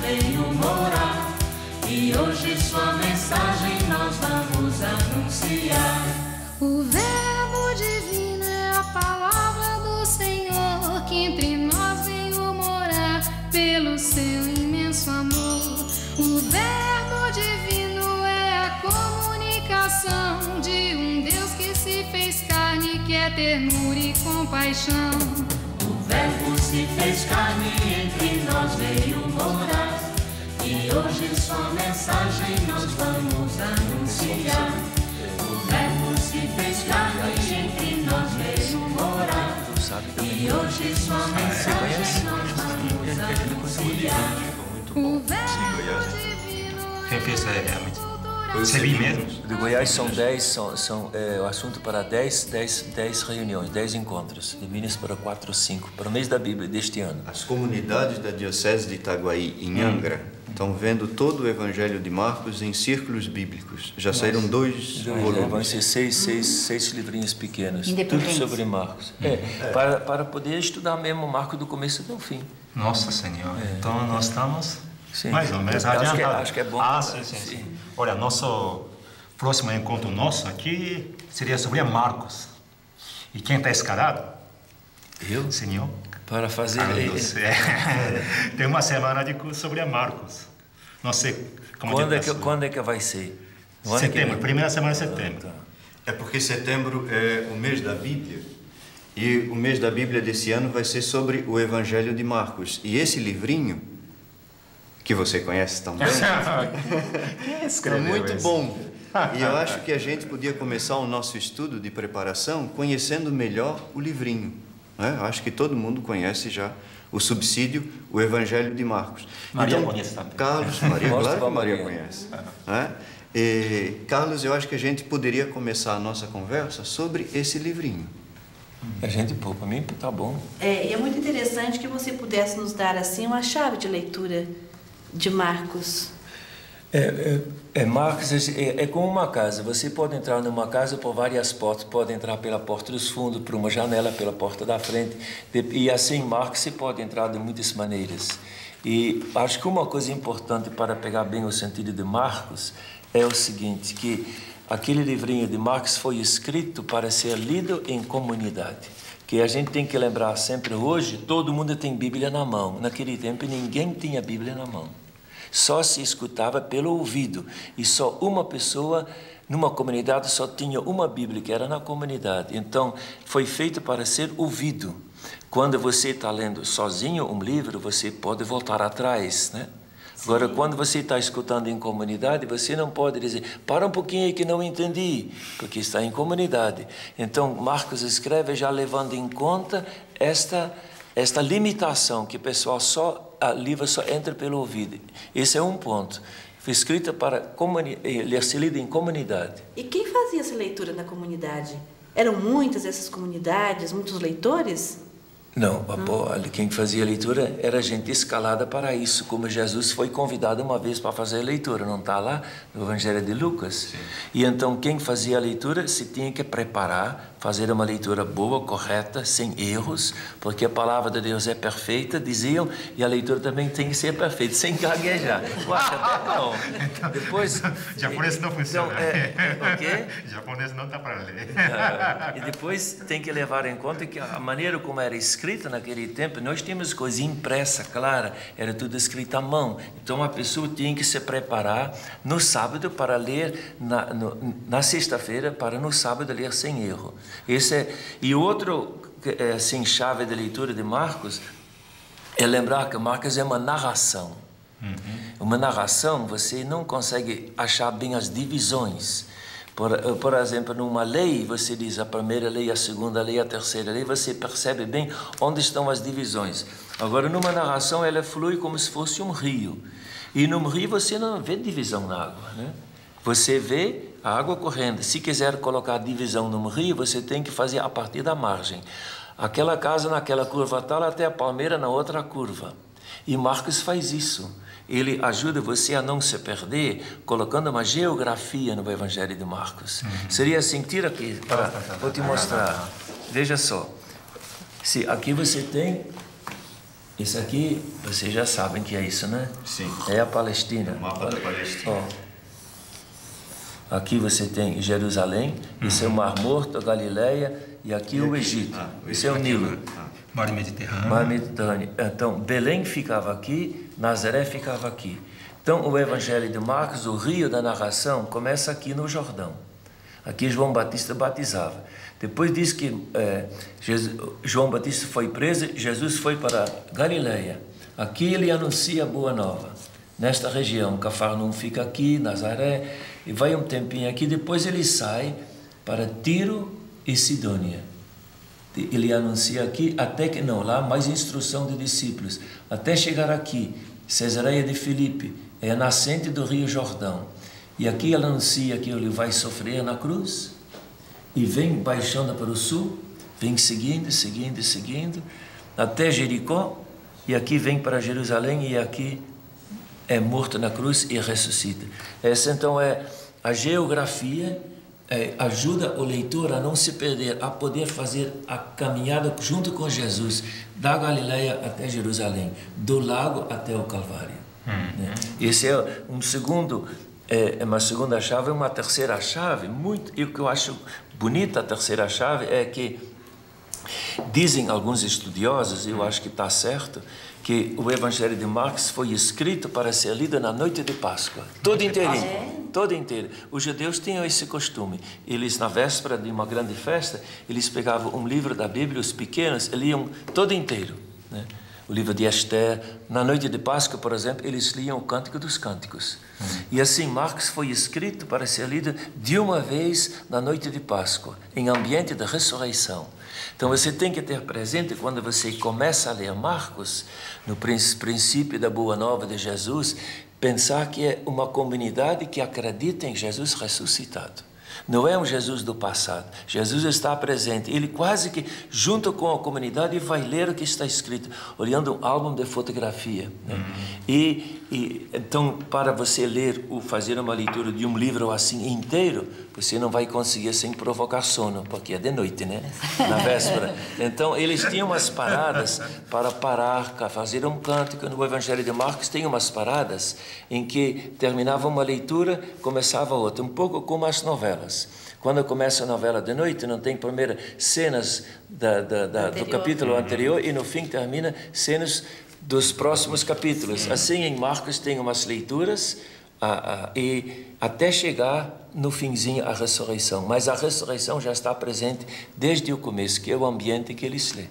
veio morar. E hoje sua mensagem nós vamos anunciar. O Verbo divino é a palavra do Senhor, que entre nós veio morar pelo seu imenso amor. O Verbo divino é a comunicação de um Deus que se fez carne, que é ternura e compaixão. O Verbo se fez carne e entre nós veio morar. E hoje sua mensagem nós vamos anunciar. O Verbo se fez carne e entre nós veio morar. E hoje sua mensagem nós vamos anunciar. O Verbo divino Quem fez realmente? Você viu mesmo? De Goiás são 10, o assunto para 10 reuniões, 10 encontros. De Minas para 4 ou 5, para o mês da Bíblia deste ano. As comunidades da Diocese de Itaguaí, em Angra, estão vendo todo o Evangelho de Marcos em círculos bíblicos. Já saíram dois volumes. Vão ser seis livrinhos pequenos, tudo Independentes. sobre Marcos. Para poder estudar mesmo Marcos do começo até o fim. Nossa Senhora. Então nós estamos Sim. mais ou menos Acho que- adiantados. acho que é bom. Sim. Olha, nosso próximo encontro nosso aqui seria sobre Marcos. E quem está escalado? Eu? Senhor. Para fazer... Carlos. Tem uma semana de curso sobre Marcos. Não sei como Quando é que vai ser? No ano que Setembro, vem? primeira semana de setembro. É porque setembro é o mês da Bíblia. E o mês da Bíblia desse ano vai ser sobre o Evangelho de Marcos. E esse livrinho, que você conhece também, é muito bom. E eu acho que a gente podia começar o nosso estudo de preparação conhecendo melhor o livrinho. Né? Eu acho que todo mundo conhece já o subsídio, o Evangelho de Marcos. Maria conhece também. Carlos, Maria, Mostra claro pra que Maria Maria. conhece. Né? E, Carlos, eu acho que a gente poderia começar a nossa conversa sobre esse livrinho. A gente, pô, para mim tá bom. E é muito interessante que você pudesse nos dar assim uma chave de leitura de Marcos. Marcos é como uma casa. Você pode entrar numa casa por várias portas. Pode entrar pela porta dos fundos, por uma janela, pela porta da frente. E assim, Marcos, você pode entrar de muitas maneiras. E acho que uma coisa importante para pegar bem o sentido de Marcos é o seguinte, que aquele livrinho de Marcos foi escrito para ser lido em comunidade. Que a gente tem que lembrar sempre, hoje todo mundo tem Bíblia na mão. Naquele tempo ninguém tinha Bíblia na mão. Só se escutava pelo ouvido. E só uma pessoa numa comunidade só tinha uma Bíblia, que era na comunidade. Então foi feito para ser ouvido. Quando você está lendo sozinho um livro, você pode voltar atrás, né? Agora, quando você está escutando em comunidade, você não pode dizer, para um pouquinho aí que não entendi, porque está em comunidade. Então, Marcos escreve já levando em conta esta limitação, que o pessoal a livro só entra pelo ouvido. Esse é um ponto. Foi escrita para ser lida em comunidade. E quem fazia essa leitura na comunidade? Eram muitas essas comunidades, muitos leitores? Não, quem fazia a leitura era gente escalada para isso, como Jesus foi convidado uma vez para fazer a leitura, não está lá no Evangelho de Lucas? Sim. E então quem fazia a leitura se tinha que preparar, fazer uma leitura boa, correta, sem erros, porque a palavra de Deus é perfeita, diziam, e a leitura também tem que ser perfeita, sem gaguejar. Eu acho até bom. Então, Depois, japonês não funciona. Então, o quê? Japonês não dá para ler. E depois tem que levar em conta que a maneira como era escrita naquele tempo, nós tínhamos coisa impressa, clara, era tudo escrito à mão. Então a pessoa tinha que se preparar no sábado para ler, na sexta-feira, para no sábado ler sem erro. E outro, assim, chave de leitura de Marcos é lembrar que Marcos é uma narração. Uma narração, você não consegue achar bem as divisões. Por exemplo, numa lei, você diz a primeira lei, a segunda lei, a terceira lei, você percebe bem onde estão as divisões. Agora, numa narração, ela flui como se fosse um rio. E num rio você não vê divisão na água, né? Você vê a água correndo. Se quiser colocar divisão num rio, você tem que fazer a partir da margem. Aquela casa naquela curva tal, até a palmeira na outra curva. E Marcos faz isso. Ele ajuda você a não se perder, colocando uma geografia no Evangelho de Marcos. Seria assim, tira aqui, vou te mostrar. Veja só. Se aqui você tem Isso aqui, vocês já sabem que é isso, né? Sim. É a Palestina. O mapa da Palestina. Ó, aqui você tem Jerusalém, isso é o Mar Morto, a Galileia, e aqui o Egito. Isso é o Nilo. Mar Mediterrâneo. Mar Mediterrâneo. Então, Belém ficava aqui, Nazaré ficava aqui. Então, o Evangelho de Marcos, o rio da narração, começa aqui no Jordão. Aqui João Batista batizava. Depois diz que João Batista foi preso, Jesus foi para Galileia. Aqui ele anuncia a boa nova. Nesta região, Cafarnaum fica aqui, Nazaré, e vai um tempinho aqui, depois ele sai para Tiro e Sidônia. Ele anuncia aqui, até que não, lá mais instrução de discípulos, até chegar aqui, Cesareia de Filipe, é a nascente do rio Jordão. E aqui ele anuncia que ele vai sofrer na cruz, e vem baixando para o sul, vem seguindo, até Jericó, e aqui vem para Jerusalém, e aqui é morto na cruz e ressuscita. Essa então é a geografia, ajuda o leitor a não se perder, a poder fazer a caminhada junto com Jesus, da Galileia até Jerusalém, do lago até o Calvário. Né? Esse é um segundo... É uma segunda chave. Uma terceira chave, e o que eu acho bonita a terceira chave é que dizem alguns estudiosos, e eu acho que está certo, que o Evangelho de Marcos foi escrito para ser lido na noite de Páscoa, todo inteirinho, todo inteiro. Os judeus tinham esse costume, eles na véspera de uma grande festa, eles pegavam um livro da Bíblia, os pequenos, e liam todo inteiro, né? O livro de Esther, na noite de Páscoa, por exemplo, eles liam o Cântico dos Cânticos. E assim, Marcos foi escrito para ser lido de uma vez na noite de Páscoa, em ambiente de ressurreição. Então você tem que ter presente, quando você começa a ler Marcos, no princípio da Boa Nova de Jesus, pensar que é uma comunidade que acredita em Jesus ressuscitado. Não é um Jesus do passado. Jesus está presente. Ele quase que, junto com a comunidade, vai ler o que está escrito, olhando um álbum de fotografia. Né? Então, para você ler ou fazer uma leitura de um livro assim inteiro, você não vai conseguir sem provocar sono, porque é de noite, né? Na véspera. Então, eles tinham umas paradas para parar, fazer um cântico. No Evangelho de Marcos tem umas paradas em que terminava uma leitura, começava outra, um pouco como as novelas. Quando começa a novela de noite, não tem primeiro cenas do capítulo anterior e no fim termina cenas dos próximos capítulos. Assim, em Marcos tem umas leituras e até chegar no finzinho a ressurreição. Mas a ressurreição já está presente desde o começo, que é o ambiente que eles lê.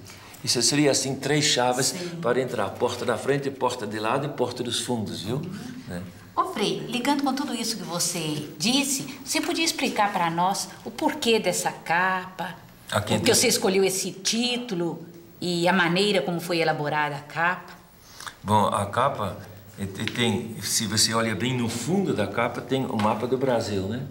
Isso seria assim 3 chaves para entrar: porta da frente, porta de lado e porta dos fundos, viu? Né? Ô Frei, ligando com tudo isso que você disse, você podia explicar para nós o porquê dessa capa? Por que você escolheu esse título e a maneira como foi elaborada a capa? Bom, a capa tem, se você olha bem no fundo da capa, tem o mapa do Brasil, né?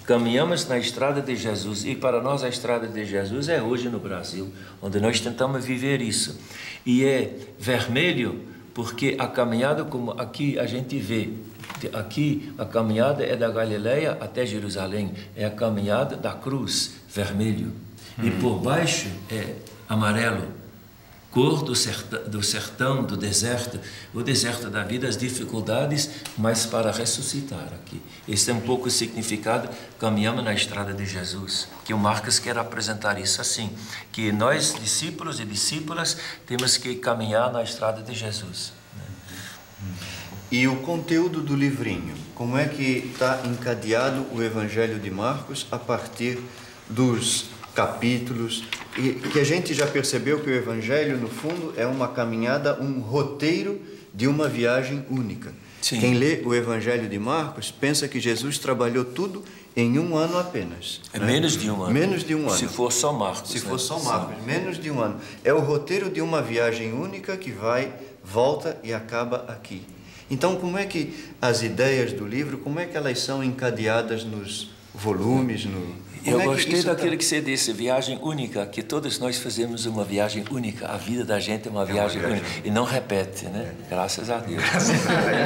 Caminhamos na estrada de Jesus, e para nós a estrada de Jesus é hoje no Brasil, onde nós tentamos viver isso. E é vermelho porque a caminhada, como aqui a gente vê, aqui a caminhada é da Galileia até Jerusalém, é a caminhada da cruz, vermelho. E por baixo é amarelo, cor do sertão, do deserto, o deserto da vida, as dificuldades, mas para ressuscitar aqui. Esse é um pouco o significado, caminhamos na estrada de Jesus, que o Marcos quer apresentar isso assim, que nós, discípulos e discípulas, temos que caminhar na estrada de Jesus. E o conteúdo do livrinho, como é que está encadeado o Evangelho de Marcos a partir dos capítulos, e que a gente já percebeu que o Evangelho, no fundo, é uma caminhada, um roteiro de uma viagem única. Sim. Quem lê o Evangelho de Marcos pensa que Jesus trabalhou tudo em um ano apenas. É, né? Menos de um ano. Menos de um ano. Se for só Marcos. Se for só Marcos, menos de um ano. É o roteiro de uma viagem única que vai, volta e acaba aqui. Então, como é que as ideias do livro, como é que elas são encadeadas nos volumes? Eu gostei daquilo que você disse, viagem única, que todos nós fazemos uma viagem única. A vida da gente é uma viagem única. E não repete, né? Graças a Deus.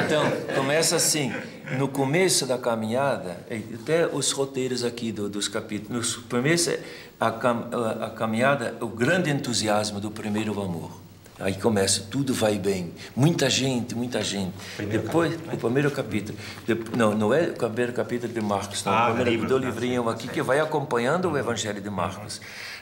Então, começa assim, no começo da caminhada, até os roteiros aqui dos capítulos. No começo, a caminhada, o grande entusiasmo do primeiro amor. Aí começa, tudo vai bem. Muita gente, muita gente. Depois, o primeiro capítulo. Não é o primeiro capítulo de Marcos, não. O primeiro do livrinho aqui que vai acompanhando o Evangelho de Marcos.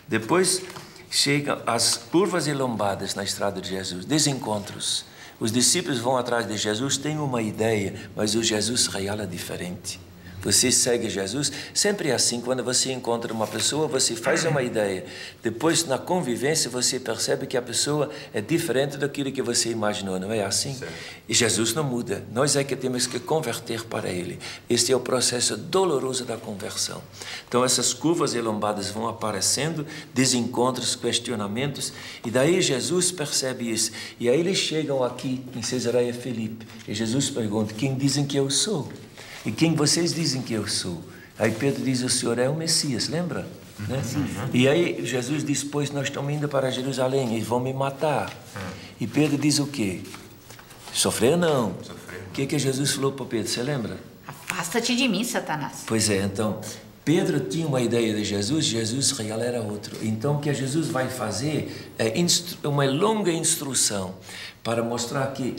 Depois chegam as curvas e lombadas na estrada de Jesus, desencontros. Os discípulos vão atrás de Jesus, têm uma ideia, mas o Jesus real é diferente. Você segue Jesus, sempre é assim, quando você encontra uma pessoa, você faz uma ideia. Depois, na convivência, você percebe que a pessoa é diferente daquilo que você imaginou, não é assim? Certo. E Jesus não muda, nós é que temos que converter para Ele. Este é o processo doloroso da conversão. Então, essas curvas e lombadas vão aparecendo, desencontros, questionamentos, e daí Jesus percebe isso. E aí eles chegam aqui, em Cesareia Filipe, e Jesus pergunta, quem dizem que eu sou? E quem vocês dizem que eu sou? Aí Pedro diz, o Senhor é o Messias, lembra? Né? E aí Jesus diz, pois nós estamos indo para Jerusalém, eles vão me matar. E Pedro diz o quê? Sofrer não. O que Jesus falou para Pedro, você lembra? Afasta-te de mim, Satanás. Pois é, então, Pedro tinha uma ideia de Jesus, Jesus real era outro. Então, o que Jesus vai fazer é uma longa instrução para mostrar que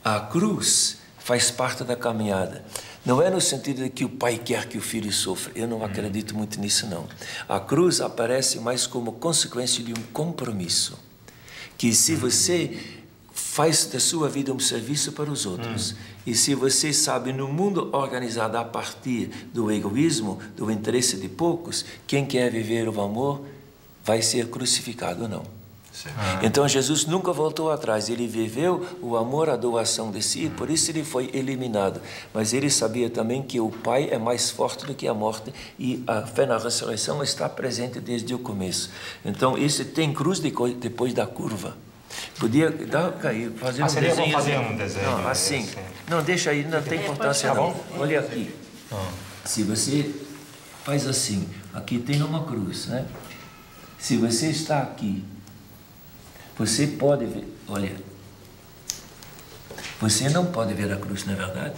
a cruz faz parte da caminhada. Não é no sentido de que o pai quer que o filho sofra. Eu não acredito muito nisso, não. A cruz aparece mais como consequência de um compromisso. Que se você faz da sua vida um serviço para os outros, e se você sabe, no mundo organizado a partir do egoísmo, do interesse de poucos, quem quer viver o amor vai ser crucificado ou não. Então Jesus nunca voltou atrás, ele viveu o amor, a doação de si, por isso ele foi eliminado, mas ele sabia também que o Pai é mais forte do que a morte e a fé na ressurreição está presente desde o começo. Então esse tem cruz depois da curva. Podia fazer um desenho. Fazer um desenho. Não, assim. Não, deixa aí, não tem importância não. Olha aqui. Se você faz assim, aqui tem uma cruz, né? Se você está aqui, você pode ver, olha, você não pode ver a cruz, não é verdade?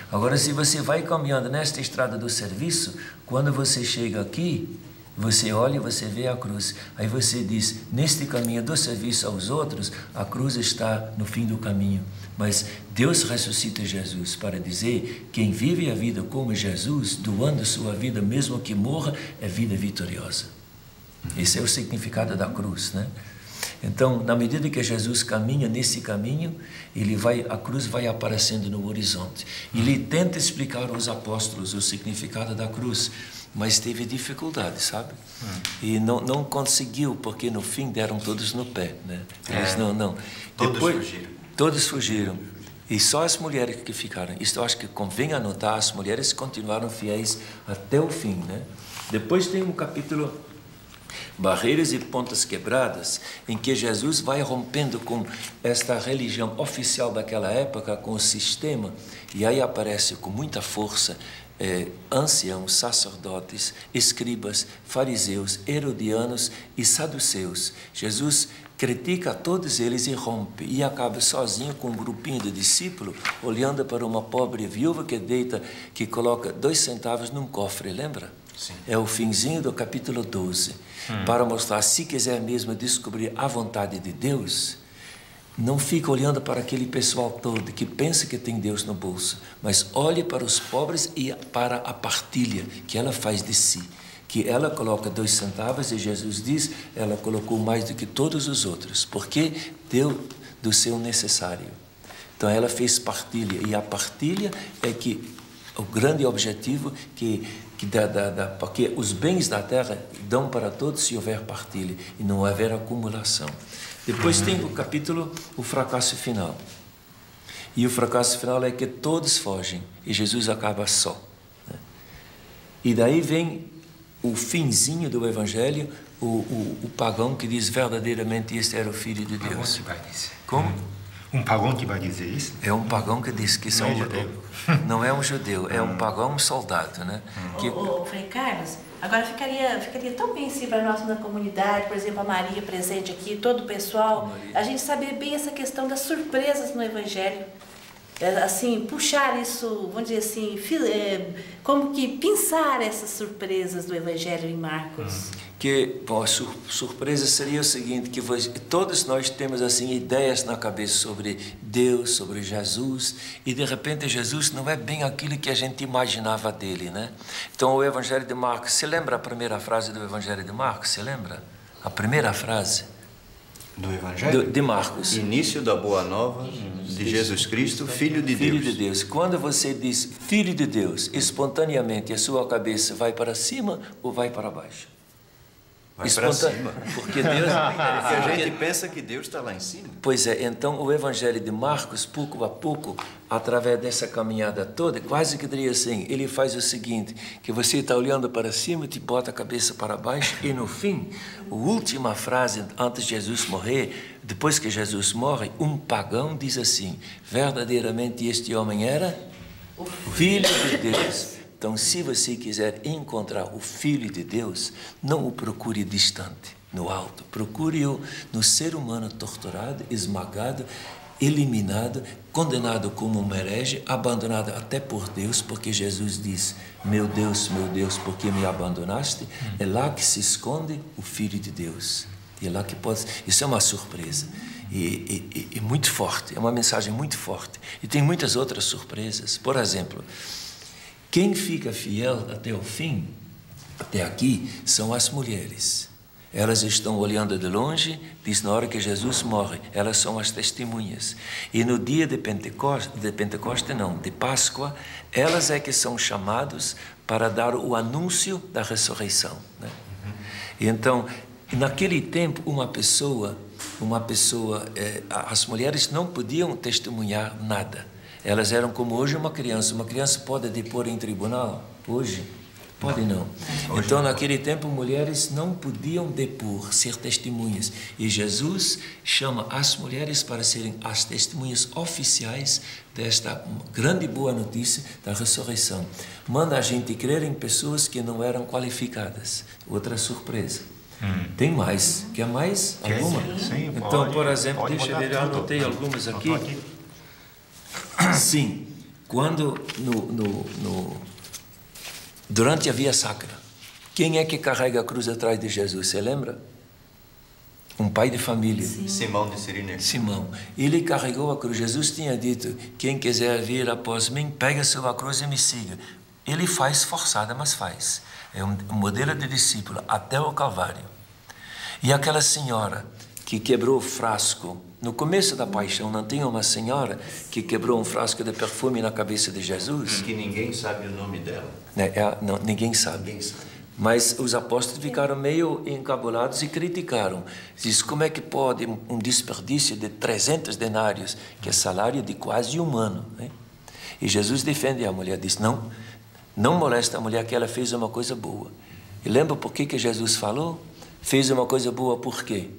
Agora, se você vai caminhando nesta estrada do serviço, quando você chega aqui, você olha e você vê a cruz. Aí você diz, neste caminho do serviço aos outros, a cruz está no fim do caminho. Mas Deus ressuscita Jesus para dizer, quem vive a vida como Jesus, doando sua vida, mesmo que morra, é vida vitoriosa. Esse é o significado da cruz, né? Então, na medida que Jesus caminha nesse caminho, a cruz vai aparecendo no horizonte. Ele tenta explicar aos apóstolos o significado da cruz, mas teve dificuldade, sabe? E não conseguiu, porque no fim deram todos no pé, né? Eles Todos fugiram. E só as mulheres que ficaram. Isso eu acho que convém anotar, as mulheres continuaram fiéis até o fim, né? Depois tem um capítulo, Barreiras e Pontas Quebradas, em que Jesus vai rompendo com esta religião oficial daquela época, com o sistema, e aí aparece com muita força anciãos, sacerdotes, escribas, fariseus, herodianos e saduceus. Jesus critica todos eles e rompe, e acaba sozinho com um grupinho de discípulos, olhando para uma pobre viúva que coloca 2 centavos num cofre, lembra? Sim. É o finzinho do capítulo 12, para mostrar, se quiser mesmo descobrir a vontade de Deus, não fica olhando para aquele pessoal todo que pensa que tem Deus no bolso, mas olhe para os pobres e para a partilha que ela faz de si, que ela coloca 2 centavos e Jesus diz, ela colocou mais do que todos os outros, porque deu do seu necessário. Então ela fez partilha, e a partilha é que o grande objetivo porque os bens da terra dão para todos se houver partilha e não haver acumulação. Depois tem o capítulo, o fracasso final. E o fracasso final é que todos fogem e Jesus acaba só, né? E daí vem o finzinho do Evangelho, o pagão que diz verdadeiramente este era o Filho de Deus. Como? Um pagão que vai dizer isso? É um pagão que diz que são judeu. Não é um judeu, é um pagão, um soldado, né? Frei Carlos, agora ficaria tão bem se para nós na comunidade, por exemplo, a Maria presente aqui, todo o pessoal, a gente saber bem essa questão das surpresas no Evangelho. Assim, puxar isso, vamos dizer assim, como que pensar essas surpresas do Evangelho em Marcos. que bom, a surpresa seria o seguinte, que todos nós temos assim ideias na cabeça sobre Deus, sobre Jesus, e de repente Jesus não é bem aquilo que a gente imaginava dele, né? Então o Evangelho de Marcos, você lembra a primeira frase do Evangelho de Marcos? Você lembra? A primeira frase do Evangelho? De Marcos. Início da Boa Nova de Jesus Cristo, Filho de Deus. Filho de Deus. Quando você diz Filho de Deus, espontaneamente a sua cabeça vai para cima ou vai para baixo? Vai para cima. Porque Deus... Porque a gente pensa que Deus está lá em cima. Pois é, então o Evangelho de Marcos, pouco a pouco, através dessa caminhada toda, quase que diria assim, ele faz o seguinte, que você está olhando para cima, te bota a cabeça para baixo, e no fim, a última frase, antes de Jesus morrer, depois que Jesus morre, um pagão diz assim, verdadeiramente este homem era o Filho de Deus. Então, se você quiser encontrar o Filho de Deus, não o procure distante, no alto. Procure-o no ser humano torturado, esmagado, eliminado, condenado como um herege, abandonado até por Deus, porque Jesus diz, meu Deus, por que me abandonaste? É lá que se esconde o Filho de Deus. E é lá que pode... Isso é uma surpresa. E muito forte, é uma mensagem muito forte. E tem muitas outras surpresas. Por exemplo... Quem fica fiel até o fim, até aqui, são as mulheres. Elas estão olhando de longe, diz na hora que Jesus morre, elas são as testemunhas. E no dia de Páscoa, elas é que são chamadas para dar o anúncio da ressurreição, né? E então, naquele tempo, as mulheres não podiam testemunhar nada. Elas eram como hoje uma criança pode depor em tribunal? Hoje? Pode não. Então, naquele tempo, mulheres não podiam depor, ser testemunhas. E Jesus chama as mulheres para serem as testemunhas oficiais desta grande boa notícia da ressurreição. Manda a gente crer em pessoas que não eram qualificadas. Outra surpresa. Tem mais? Quer mais? Alguma? Sim, então, pode, por exemplo, deixa eu ver, eu anotei algumas aqui. Sim, quando durante a Via Sacra, quem é que carrega a cruz atrás de Jesus? Você lembra? Um pai de família. Sim. Simão de Cirene. Simão. Ele carregou a cruz. Jesus tinha dito, quem quiser vir após mim, pega a sua cruz e me siga. Ele faz forçada, mas faz. É um modelo de discípulo até o Calvário. E aquela senhora que quebrou o frasco, no começo da paixão, não tem uma senhora que quebrou um frasco de perfume na cabeça de Jesus? Que ninguém sabe o nome dela. Não, ninguém sabe. Mas os apóstolos ficaram meio encabulados e criticaram. Diz, como é que pode um desperdício de 300 denários, que é salário de quase um ano, né? E Jesus defende a mulher, diz, não molesta a mulher, que ela fez uma coisa boa. E lembra por que Jesus falou? Fez uma coisa boa por quê?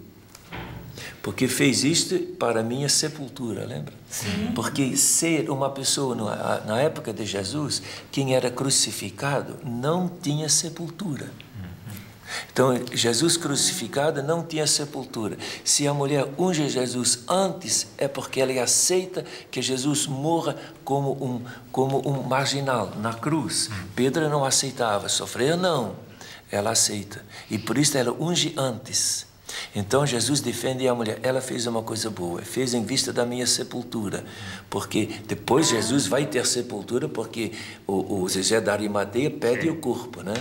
Porque fez isto para a minha sepultura, lembra? Sim. Porque ser uma pessoa, na época de Jesus, quem era crucificado não tinha sepultura. Então, Jesus crucificado não tinha sepultura. Se a mulher unge Jesus antes, é porque ela aceita que Jesus morra como um marginal na cruz. Pedro não aceitava, sofrer não. Ela aceita. E por isso ela unge antes. Então Jesus defende a mulher, ela fez uma coisa boa, fez em vista da minha sepultura, porque depois Jesus vai ter sepultura, porque o José da Arimateia pede o corpo, né?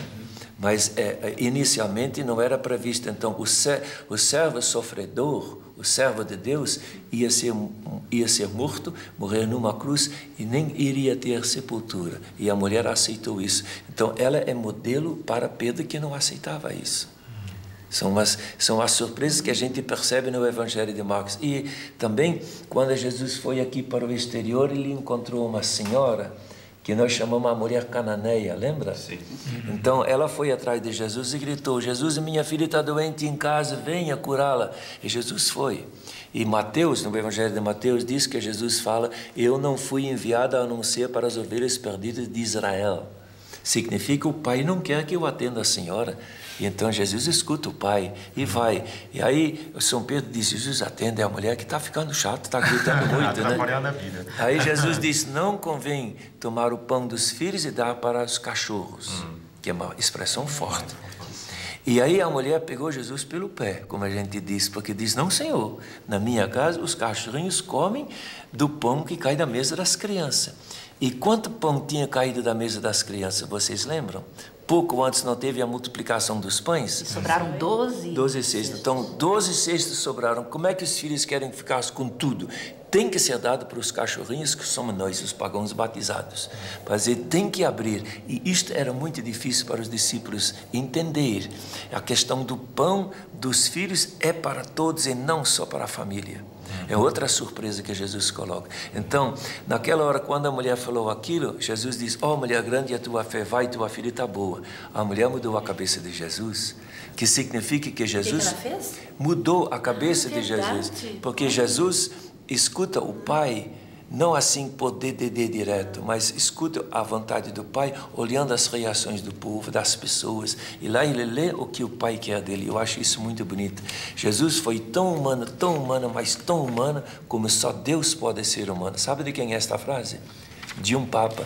Mas inicialmente não era previsto. Então o servo sofredor, o servo de Deus, ia ser morto, morrer numa cruz e nem iria ter sepultura. E a mulher aceitou isso. Então ela é modelo para Pedro, que não aceitava isso. São as surpresas que a gente percebe no Evangelho de Marcos. E também, quando Jesus foi aqui para o exterior, ele encontrou uma senhora que nós chamamos a mulher cananeia, lembra? Sim. Então, ela foi atrás de Jesus e gritou, Jesus, minha filha está doente em casa, venha curá-la. E Jesus foi. E Mateus, no Evangelho de Mateus, diz que Jesus fala, eu não fui enviado a anunciar para as ovelhas perdidas de Israel. Significa, o pai não quer que eu atenda a senhora. E então Jesus escuta o pai e vai. E aí São Pedro diz, Jesus, atende a mulher que está ficando chato, está gritando muito, né? Aí Jesus diz, não convém tomar o pão dos filhos e dar para os cachorros, que é uma expressão forte. E aí a mulher pegou Jesus pelo pé, como a gente diz, porque diz, não, Senhor, na minha casa os cachorrinhos comem do pão que cai da mesa das crianças. E quanto pão tinha caído da mesa das crianças, vocês lembram? Pouco antes não teve a multiplicação dos pães? Sobraram 12. 12 cestos. Então, 12 cestos sobraram. Como é que os filhos querem ficar com tudo? Tem que ser dado para os cachorrinhos, que somos nós, os pagãos batizados. Para dizer, tem que abrir. E isto era muito difícil para os discípulos entender. A questão do pão dos filhos é para todos e não só para a família. É outra surpresa que Jesus coloca. Então, naquela hora, quando a mulher falou aquilo, Jesus diz, ó, mulher grande, a tua fé vai, tua filha está boa. A mulher mudou a cabeça de Jesus, que significa que Jesus mudou a cabeça de Jesus. Porque Jesus escuta o Pai, não assim poder de direto, mas escuta a vontade do Pai, olhando as reações do povo, das pessoas, e lá ele lê o que o Pai quer dele. Eu acho isso muito bonito. Jesus foi tão humano, mas tão humano, como só Deus pode ser humano. Sabe de quem é esta frase? De um Papa,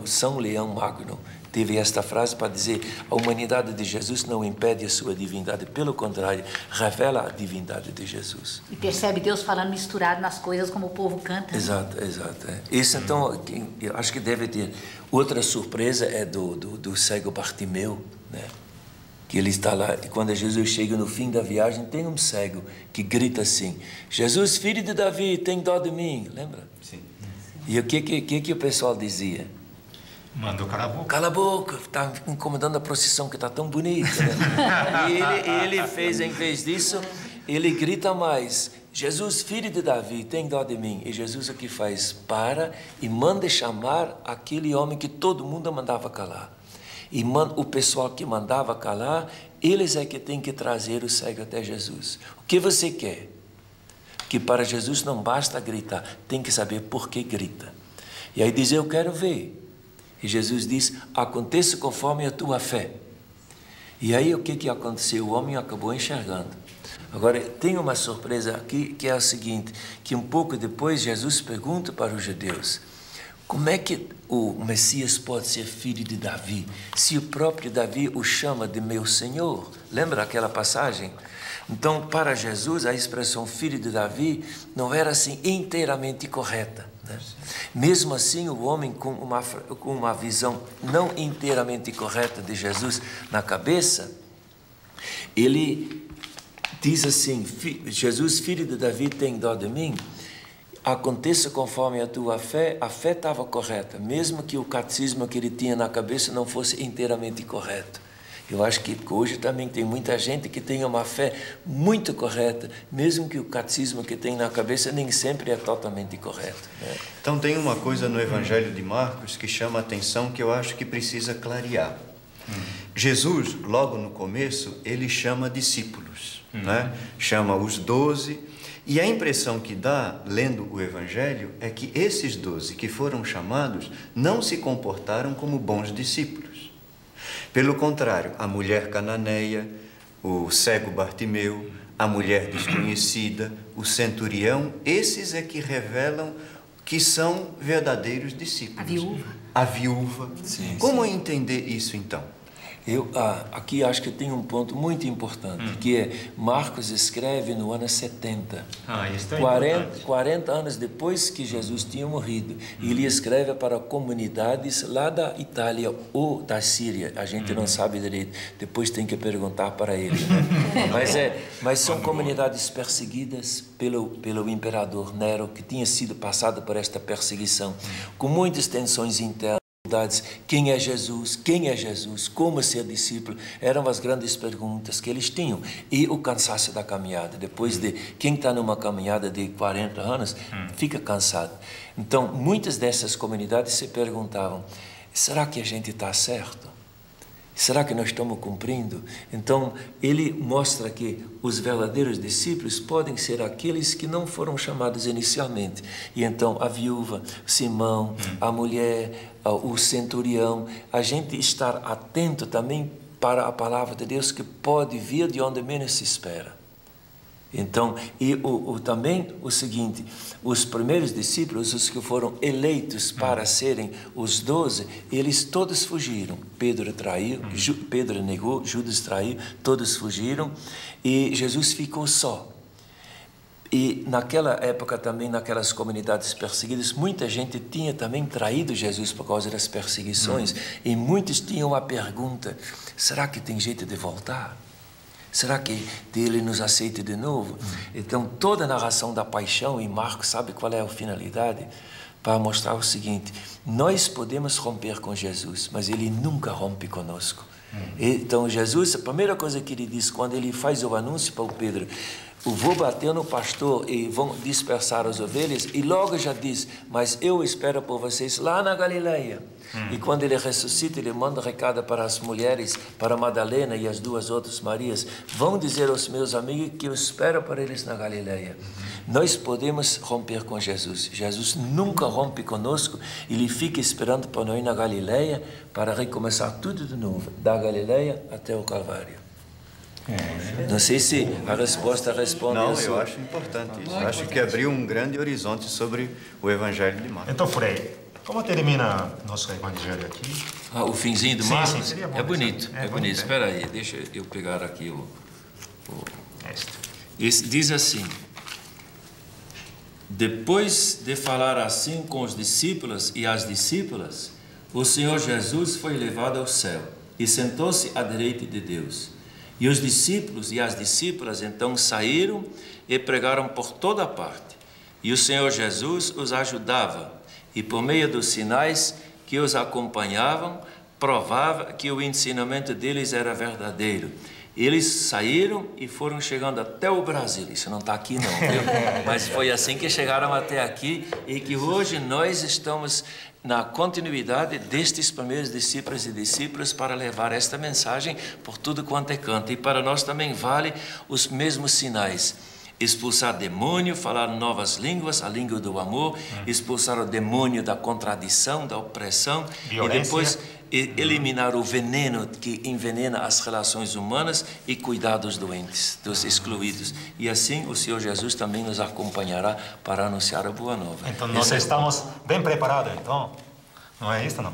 São Leão Magno. Teve esta frase para dizer, a humanidade de Jesus não impede a sua divindade, pelo contrário, revela a divindade de Jesus. E percebe Deus falando misturado nas coisas como o povo canta. Exato, exato. Isso, então, eu acho que deve ter. Outra surpresa é do cego Bartimeu, né? Que ele está lá, e quando Jesus chega no fim da viagem, tem um cego que grita assim, Jesus, filho de Davi, tem dó de mim, lembra? Sim. E o que o pessoal dizia? Mandou cala a boca. Cala a boca, está incomodando a procissão que está tão bonita. Né? E ele fez, em vez disso, ele grita mais, Jesus, filho de Davi, tem dó de mim. E Jesus o que faz? Para e manda chamar aquele homem que todo mundo mandava calar. E o pessoal que mandava calar, eles é que tem que trazer o cego até Jesus. O que você quer? Que para Jesus não basta gritar, tem que saber por que grita. E aí diz, eu quero ver. E Jesus diz, aconteça conforme a tua fé. E aí o que aconteceu? O homem acabou enxergando. Agora, tem uma surpresa aqui, que é a seguinte, que um pouco depois Jesus pergunta para os judeus, como é que o Messias pode ser filho de Davi, se o próprio Davi o chama de meu Senhor? Lembra aquela passagem? Então, para Jesus, a expressão filho de Davi não era assim inteiramente correta, né? Mesmo assim, o homem com uma visão não inteiramente correta de Jesus na cabeça, ele diz assim, Jesus, filho de Davi, tem dó de mim? Aconteça conforme a tua fé. A fé estava correta, mesmo que o catecismo que ele tinha na cabeça não fosse inteiramente correto. Eu acho que hoje também tem muita gente que tem uma fé muito correta, mesmo que o catecismo que tem na cabeça nem sempre é totalmente correto, né? Então tem uma coisa no Evangelho de Marcos que chama a atenção, que eu acho que precisa clarear. Jesus, logo no começo, ele chama discípulos, né? Chama os 12, e a impressão que dá, lendo o Evangelho, é que esses 12 que foram chamados não se comportaram como bons discípulos. Pelo contrário, a mulher cananeia, o cego Bartimeu, a mulher desconhecida, o centurião, esses é que revelam que são verdadeiros discípulos. A viúva. Sim, como entender isso então? Eu aqui acho que tem um ponto muito importante, que é, Marcos escreve no ano 70, 40 anos depois que Jesus tinha morrido, e ele escreve para comunidades lá da Itália ou da Síria, a gente não sabe direito, depois tem que perguntar para ele, né? mas são comunidades perseguidas pelo imperador Nero, que tinha sido passado por esta perseguição, com muitas tensões internas. Quem é Jesus? Quem é Jesus? Como ser discípulo? Eram as grandes perguntas que eles tinham. E o cansaço da caminhada. Depois de quem está numa caminhada de 40 anos, fica cansado. Então, muitas dessas comunidades se perguntavam, será que a gente está certo? Será que nós estamos cumprindo? Então, ele mostra que os verdadeiros discípulos podem ser aqueles que não foram chamados inicialmente. E então, a viúva, Simão, a mulher, o centurião, a gente estar atento também para a palavra de Deus que pode vir de onde menos se espera. Então, e também o seguinte, os primeiros discípulos, os que foram eleitos para serem os 12, eles todos fugiram. Pedro traiu, Pedro negou, Judas traiu, todos fugiram e Jesus ficou só. E naquela época também, naquelas comunidades perseguidas, muita gente tinha também traído Jesus por causa das perseguições. E muitos tinham a pergunta, será que tem jeito de voltar? Será que ele nos aceita de novo? Então, toda a narração da paixão em Marcos, sabe qual é a finalidade? Para mostrar o seguinte, nós podemos romper com Jesus, mas ele nunca rompe conosco. Então, Jesus, a primeira coisa que ele diz quando ele faz o anúncio para o Pedro, eu vou bater no pastor e vão dispersar as ovelhas, e logo já diz, mas eu espero por vocês lá na Galileia. E quando ele ressuscita, ele manda recado para as mulheres, para Madalena e as 2 outras Marias, vão dizer aos meus amigos que eu espero para eles na Galileia. Nós podemos romper com Jesus. Jesus nunca rompe conosco, ele fica esperando por nós na Galileia para recomeçar tudo de novo, da Galileia até o Calvário. Não sei se a resposta responde Não, a sua. eu acho importante isso. Eu acho que abriu um grande horizonte sobre o Evangelho de Marcos. Então, Frei, como termina nosso Evangelho aqui? O finzinho do Sim, Marcos? sim, seria bom. É bonito, é bonito. bonito. Espera aí, deixa eu pegar aqui Este. Diz assim, depois de falar assim com os discípulos e as discípulas, o Senhor Jesus foi levado ao céu e sentou-se à direita de Deus. E os discípulos e as discípulas então saíram e pregaram por toda parte. E o Senhor Jesus os ajudava e por meio dos sinais que os acompanhavam, provava que o ensinamento deles era verdadeiro. Eles saíram e foram chegando até o Brasil. Isso não está aqui não, viu? Mas foi assim que chegaram até aqui e que hoje nós estamos na continuidade destes primeiros discípulos e discípulas para levar esta mensagem por tudo quanto é canto. E para nós também vale os mesmos sinais. Expulsar demônio, falar novas línguas, a língua do amor, expulsar o demônio da contradição, da opressão, violência. E depois eliminar o veneno que envenena as relações humanas e cuidar dos doentes, dos excluídos. E assim o Senhor Jesus também nos acompanhará para anunciar a boa nova. Então nós estamos bem preparados, então? Não é isso, não?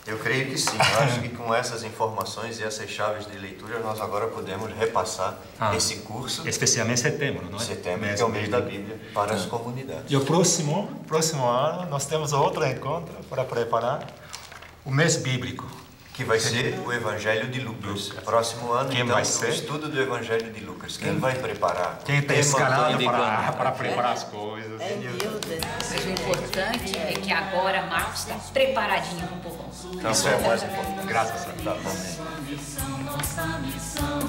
Eu creio que sim. Eu acho que com essas informações e essas chaves de leitura, nós agora podemos repassar esse curso. Especialmente em setembro, não é? Setembro, que é o mês da Bíblia, para as comunidades. E o próximo ano, nós temos outro encontro para preparar o mês bíblico. Que vai ser o Evangelho de Lucas. Próximo ano, Quem então, vai ser? o estudo do Evangelho de Lucas. Quem vai preparar? Quem está escalado para preparar as coisas. Mas o importante é que agora Marcos está preparadinho para o povão. Isso é mais importante. Graças a Deus. Nossa missão.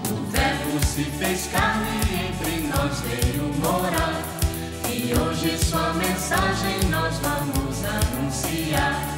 O Verbo se fez carne e entre nós veio morar. E hoje sua mensagem nós vamos anunciar.